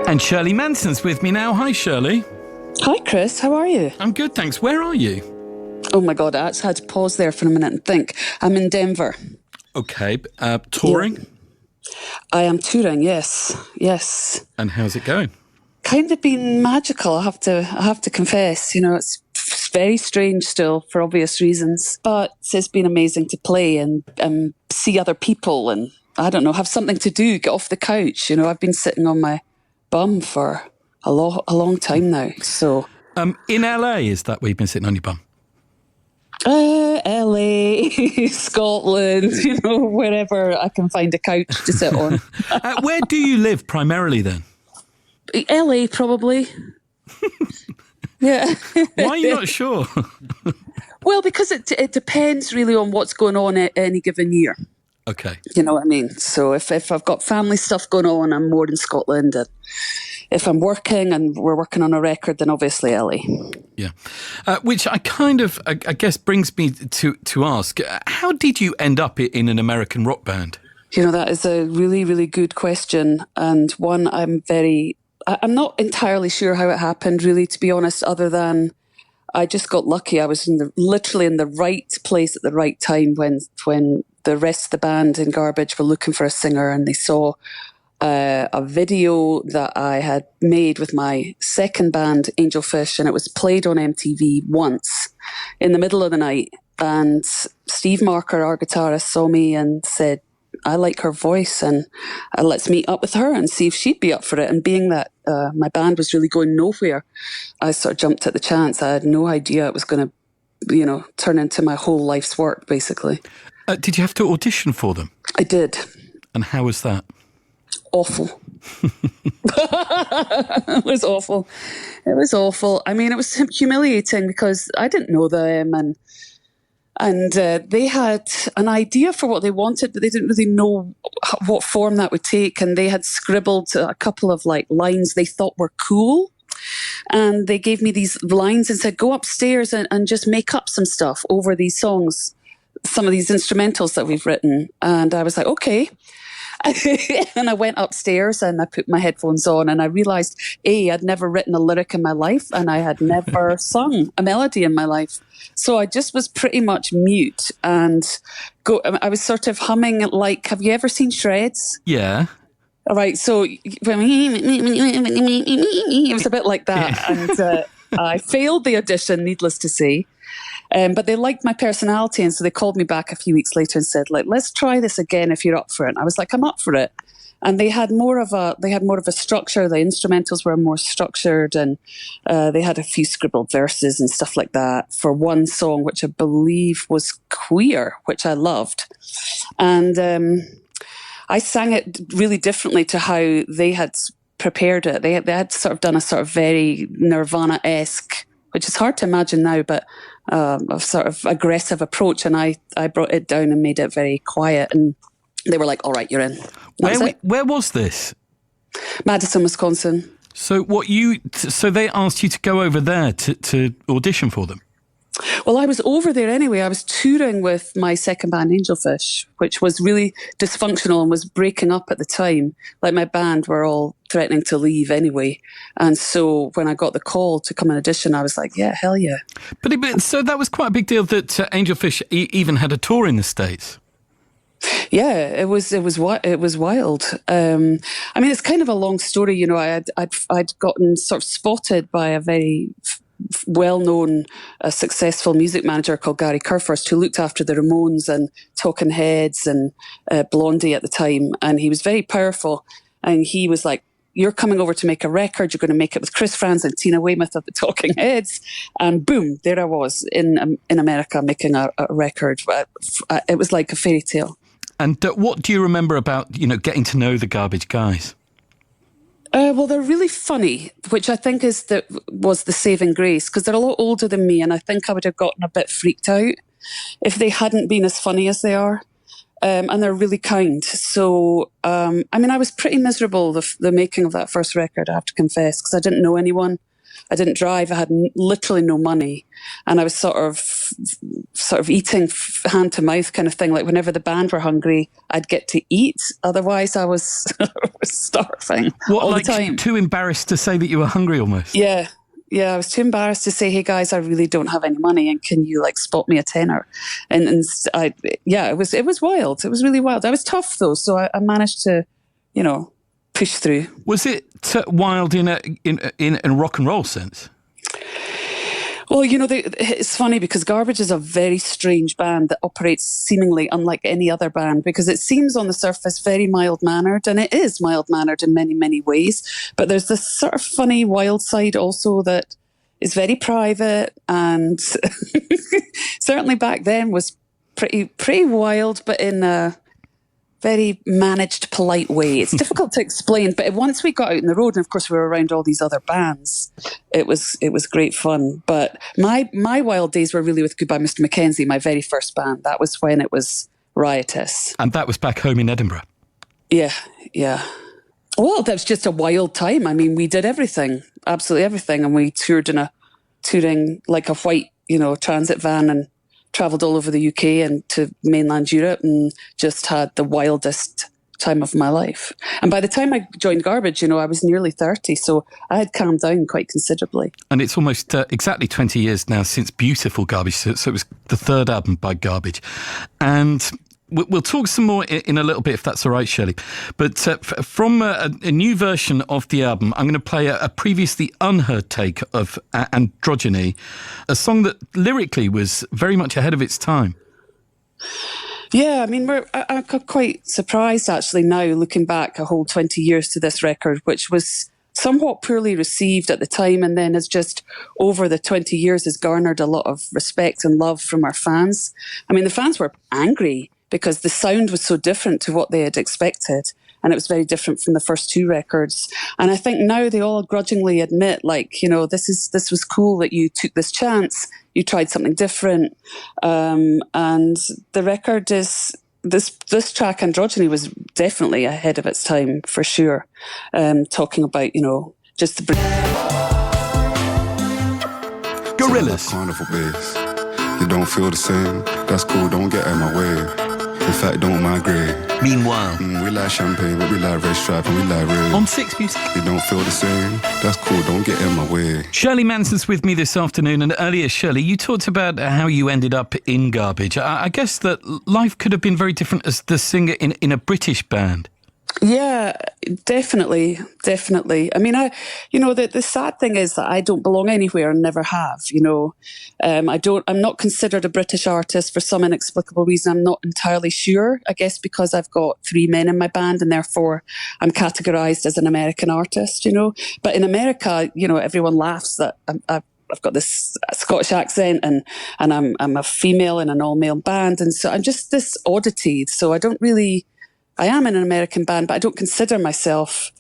And Shirley Manson's with me now. Hi, Shirley. Hi, Chris. How are you? I'm good, thanks. Where are you? Oh, my God. I actually had to pause there for a minute and think. I'm in Denver. Okay. Touring? Yeah. I am touring, yes. Yes. And how's it going? Kind of been magical, I have to confess. You know, it's very strange still for obvious reasons. But it's been amazing to play and see other people and, I don't know, have something to do, get off the couch. You know, I've been sitting on my bum for a long time now. So, in LA, is that where you've been sitting on your bum? LA, Scotland, you know, wherever I can find a couch to sit on. Where do you live primarily then? LA, probably. Yeah. Why are you not sure? Well, because it depends really on what's going on at any given year. Okay. You know what I mean? So if I've got family stuff going on, I'm more in Scotland. And if I'm working and we're working on a record, then obviously LA. Yeah. Which I guess brings me to ask, how did you end up in an American rock band? You know, that is a really, really good question. And one I'm not entirely sure how it happened, really, to be honest, other than I just got lucky. I was literally in the right place at the right time when the rest of the band in Garbage were looking for a singer, and they saw a video that I had made with my second band, Angelfish, and it was played on MTV once in the middle of the night. And Steve Marker, our guitarist, saw me and said, I like her voice, and let's meet up with her and see if she'd be up for it. And being that my band was really going nowhere, I sort of jumped at the chance. I had no idea it was going to, you know, turn into my whole life's work, basically. Did you have to audition for them? I did. And how was that? Awful. It was awful. It was awful. I mean, it was humiliating because I didn't know them, and they had an idea for what they wanted, but they didn't really know what form that would take. And they had scribbled a couple of like lines they thought were cool. And they gave me these lines and said, go upstairs and just make up some stuff over these songs, some of these instrumentals that we've written. And I was like, okay. And I went upstairs and I put my headphones on and I realised, I'd never written a lyric in my life and I had never sung a melody in my life. So I just was pretty much mute and I was sort of humming like, have you ever seen Shreds? Yeah. All right, so it was a bit like that. And I failed the audition, needless to say. But they liked my personality, and so they called me back a few weeks later and said, like, let's try this again if you're up for it. And I was like, I'm up for it. And they had more of a structure. The instrumentals were more structured, and they had a few scribbled verses and stuff like that for one song, which I believe was Queer, which I loved. And I sang it really differently to how they had prepared it. They had sort of done a sort of very Nirvana-esque, which is hard to imagine now, but a sort of aggressive approach. And I brought it down and made it very quiet. And they were like, all right, you're in. Where was this? Madison, Wisconsin. So they asked you to go over there to audition for them? Well, I was over there anyway. I was touring with my second band, Angelfish, which was really dysfunctional and was breaking up at the time. Like my band were all threatening to leave anyway. And so when I got the call to come and audition, I was like, yeah, hell yeah. But so that was quite a big deal that Angelfish even had a tour in the States. Yeah, it was wild. I mean, it's kind of a long story. You know, I'd gotten sort of spotted by a very well-known, successful music manager called Gary Kurfirst, who looked after the Ramones and Talking Heads and Blondie at the time. And he was very powerful. And he was like, you're coming over to make a record. You're going to make it with Chris Frantz and Tina Weymouth of the Talking Heads. And boom, there I was in America making a record. It was like a fairy tale. And what do you remember about, you know, getting to know the Garbage guys? Well, they're really funny, which I think was the saving grace, because they're a lot older than me, and I think I would have gotten a bit freaked out if they hadn't been as funny as they are. And they're really kind. So, I mean, I was pretty miserable, the making of that first record, I have to confess, because I didn't know anyone. I didn't drive. I had literally no money, and I was sort of eating hand to mouth kind of thing. Like whenever the band were hungry, I'd get to eat. Otherwise, I was, I was starving all like the time. Too embarrassed to say that you were hungry almost? Yeah. Yeah, I was too embarrassed to say, "Hey guys, I really don't have any money, and can you like spot me a tenner?" And it was wild. It was really wild. I was tough though, so I managed to, push through. Was it wild in a rock and roll sense? Well, it's funny because Garbage is a very strange band that operates seemingly unlike any other band, because it seems on the surface very mild-mannered, and it is mild-mannered in many, many ways. But there's this sort of funny, wild side also that is very private, and certainly back then was pretty wild, but in a very managed, polite way. It's difficult to explain, but once we got out on the road, and of course we were around all these other bands, it was great fun. But my wild days were really with Goodbye Mr. Mackenzie, my very first band. That was when it was riotous. And that was back home in Edinburgh? Yeah. Well, that was just a wild time. I mean, we did everything, absolutely everything, and we touring like a white, transit van, and travelled all over the UK and to mainland Europe, and just had the wildest time of my life. And by the time I joined Garbage, I was nearly 30, so I had calmed down quite considerably. And it's almost exactly 20 years now since Beautiful Garbage, so it was the third album by Garbage. And we'll talk some more in a little bit, if that's all right, Shirley. But from a new version of the album, I'm going to play a previously unheard take of Androgyny, a song that lyrically was very much ahead of its time. Yeah, I mean, I'm quite surprised actually now, looking back a whole 20 years to this record, which was somewhat poorly received at the time, and then has just, over the 20 years, has garnered a lot of respect and love from our fans. I mean, the fans were angry because the sound was so different to what they had expected, and it was very different from the first two records. And I think now they all grudgingly admit, this was cool that you took this chance, you tried something different. And the record is, this track, Androgyny, was definitely ahead of its time, for sure. Talking about, just the... Gorillas. Carnival base. You don't feel the same, that's cool, don't get in my way. In fact, don't migrate. Meanwhile, we like champagne, but we like red stripe and we like red. on Six Music. You don't feel the same, that's cool, don't get in my way. Shirley Manson's with me this afternoon, and earlier, Shirley, you talked about how you ended up in Garbage. I guess that life could have been very different as the singer in a British band. Yeah, definitely. I mean, the sad thing is that I don't belong anywhere and never have, I'm not considered a British artist for some inexplicable reason. I'm not entirely sure, I guess because I've got three men in my band, and therefore I'm categorized as an American artist, But in America, everyone laughs that I've got this Scottish accent, and I'm a female in an all-male band. And so I'm just this oddity. So I am in an American band, but I don't consider myself,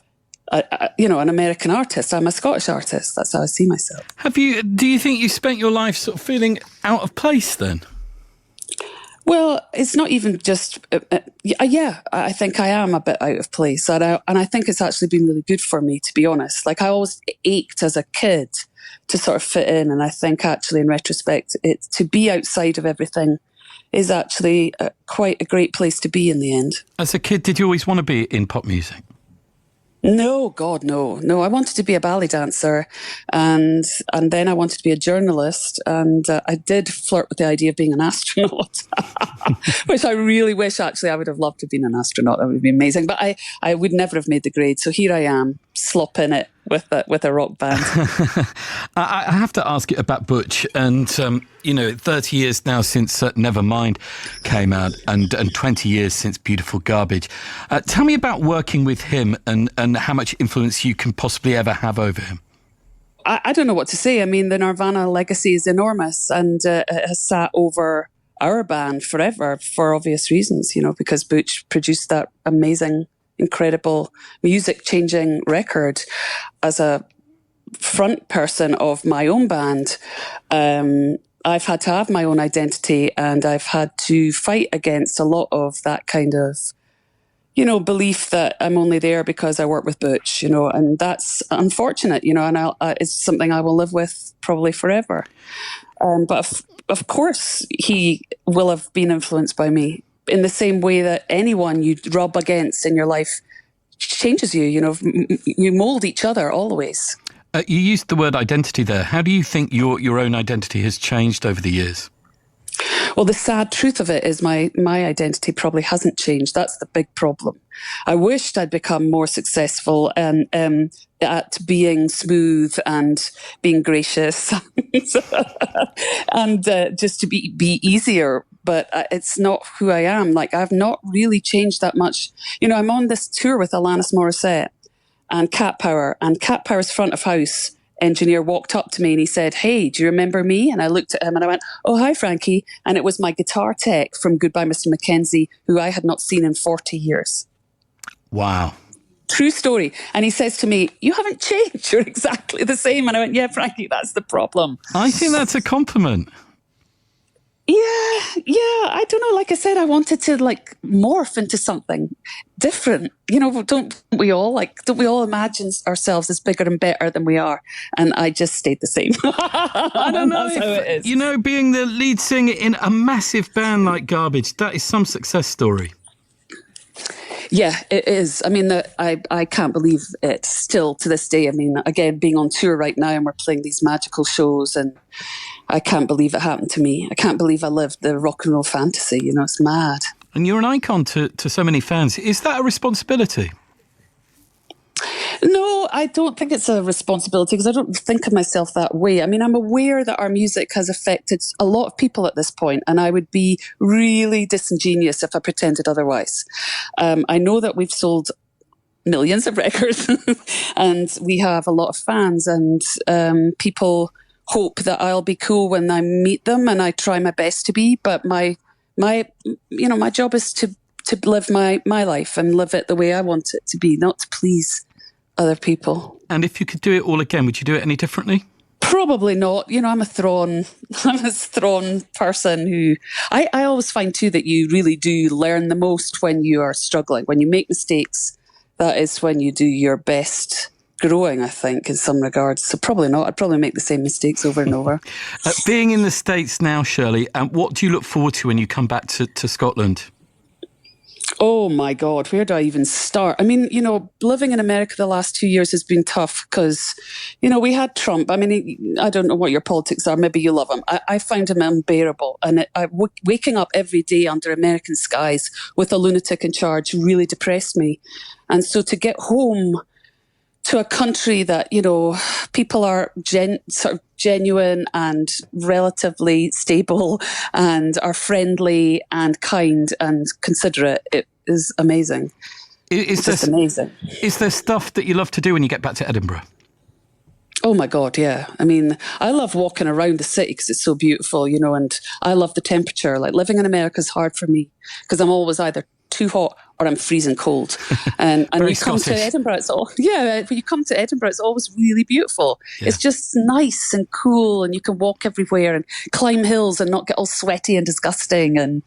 an American artist. I'm a Scottish artist. That's how I see myself. Do you think you spent your life sort of feeling out of place then? Well, it's not even just, I think I am a bit out of place. And I think it's actually been really good for me, to be honest. Like, I always ached as a kid to sort of fit in. And I think actually, in retrospect, to be outside of everything is actually quite a great place to be in the end. As a kid, did you always want to be in pop music? No, God, no. No, I wanted to be a ballet dancer, and then I wanted to be a journalist, and I did flirt with the idea of being an astronaut, which I really wish, actually, I would have loved to have been an astronaut. That would have been amazing. But I would never have made the grade, so here I am, slopping it with a rock band. I have to ask you about Butch, and 30 years now since Nevermind came out, and 20 years since Beautiful Garbage. Tell me about working with him and how much influence you can possibly ever have over him. I don't know what to say. I mean, the Nirvana legacy is enormous, and it has sat over our band forever for obvious reasons, because Butch produced that amazing, incredible music-changing record. As a front person of my own band, I've had to have my own identity, and I've had to fight against a lot of that kind of belief that I'm only there because I work with Butch, and that's unfortunate, and it's something I will live with probably forever. But of course, he will have been influenced by me in the same way that anyone you rub against in your life changes you. You mold each other always. You used the word identity there. How do you think your own identity has changed over the years? Well, the sad truth of it is my identity probably hasn't changed. That's the big problem. I wished I'd become more successful and at being smooth and being gracious and just to be easier. But it's not who I am. Like, I've not really changed that much. I'm on this tour with Alanis Morissette and Cat Power, and Cat Power's front of house engineer walked up to me and he said, "Hey, do you remember me?" And I looked at him and I went, "Oh, hi, Frankie." And it was my guitar tech from Goodbye, Mr. Mackenzie, who I had not seen in 40 years. Wow. True story. And he says to me, "You haven't changed. You're exactly the same." And I went, "Yeah, Frankie, that's the problem." I think that's a compliment. Yeah. I don't know. Like I said, I wanted to morph into something different. Don't we all imagine ourselves as bigger and better than we are? And I just stayed the same. I don't know. That's how it is. Being the lead singer in a massive band like Garbage, that is some success story. Yeah, it is. I mean, I can't believe it still to this day. I mean, again, being on tour right now and we're playing these magical shows, and I can't believe it happened to me. I can't believe I lived the rock and roll fantasy. It's mad. And you're an icon to so many fans. Is that a responsibility? No, I don't think it's a responsibility because I don't think of myself that way. I mean, I'm aware that our music has affected a lot of people at this point, and I would be really disingenuous if I pretended otherwise. I know that we've sold millions of records and we have a lot of fans, and people hope that I'll be cool when I meet them, and I try my best to be, but my job is to live my life and live it the way I want it to be, not to please other people. And if you could do it all again, would you do it any differently? Probably not. I'm a Thrawn person who I always find too that you really do learn the most when you are struggling. When you make mistakes, that is when you do your best growing, I think, in some regards. So probably not. I'd probably make the same mistakes over and over. Being in the States now, Shirley, what do you look forward to when you come back to Scotland? Oh my God, where do I even start? I mean, living in America the last 2 years has been tough because, we had Trump. I mean, I don't know what your politics are. Maybe you love him. I find him unbearable. And waking up every day under American skies with a lunatic in charge really depressed me. And so to get home to a country that, people are sort of genuine and relatively stable and are friendly and kind and considerate, it is amazing. It's just amazing. Is there stuff that you love to do when you get back to Edinburgh? Oh my God, yeah. I mean, I love walking around the city because it's so beautiful, and I love the temperature. Like, living in America is hard for me because I'm always either too hot or I'm freezing cold. And when you come to Edinburgh, when you come to Edinburgh, it's always really beautiful. Yeah. It's just nice and cool, and you can walk everywhere and climb hills and not get all sweaty and disgusting. And,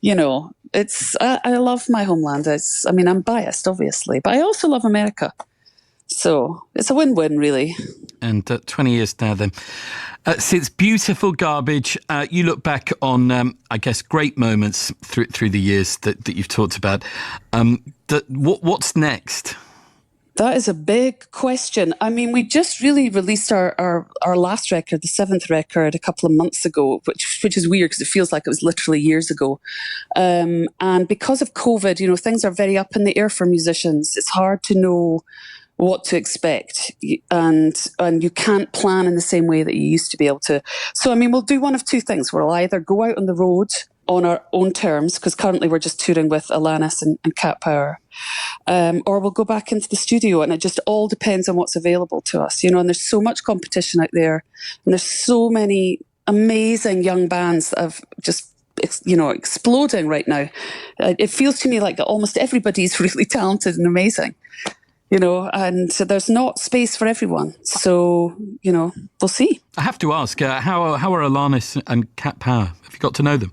I love my homeland. I'm biased, obviously, but I also love America. So it's a win-win, really. And 20 years now then. Since Beautiful Garbage, you look back on, I guess, great moments through the years that you've talked about. What's next? That is a big question. I mean, we just really released our last record, the 7th record, a couple of months ago, which is weird because it feels like it was literally years ago. And because of COVID, things are very up in the air for musicians. It's hard to know what to expect, and you can't plan in the same way that you used to be able to. So, we'll do one of two things. We'll either go out on the road on our own terms, because currently we're just touring with Alanis and Cat Power, or we'll go back into the studio, and it just all depends on what's available to us, and there's so much competition out there, and there's so many amazing young bands that have just exploding right now. It feels to me like almost everybody's really talented and amazing. And there's not space for everyone. So, we'll see. I have to ask, how are Alanis and Cat Power? Have you got to know them?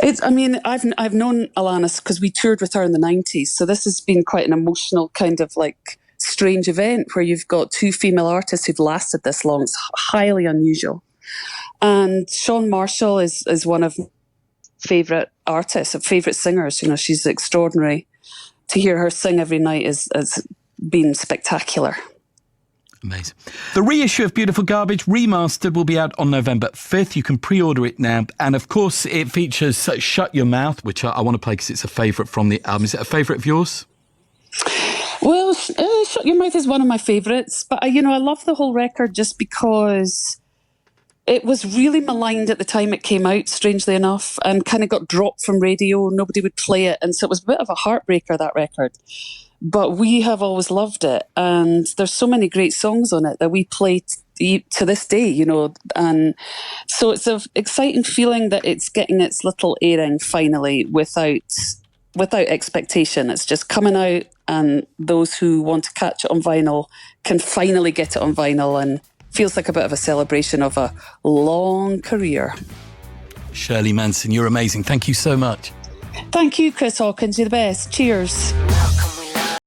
I mean, I've known Alanis because we toured with her in the 90s. So this has been quite an emotional kind of like strange event where you've got two female artists who've lasted this long. It's highly unusual. And Shawn Marshall is one of my favourite artists, favourite singers. You know, she's extraordinary. To hear her sing every night has been spectacular. Amazing. The reissue of Beautiful Garbage, remastered, will be out on November 5th. You can pre-order it now. And of course, it features Shut Your Mouth, which I want to play because it's a favourite from the album. Is it a favourite of yours? Well, Shut Your Mouth is one of my favourites. But, I love the whole record just because it was really maligned at the time it came out, strangely enough, and kind of got dropped from radio. Nobody would play it. And so it was a bit of a heartbreaker, that record. But we have always loved it. And there's so many great songs on it that we play to this day, And so it's an exciting feeling that it's getting its little airing finally without expectation. It's just coming out, and those who want to catch it on vinyl can finally get it on vinyl, and feels like a bit of a celebration of a long career. Shirley Manson, you're amazing. Thank you so much. Thank you, Chris Hawkins. You're the best. Cheers. Welcome.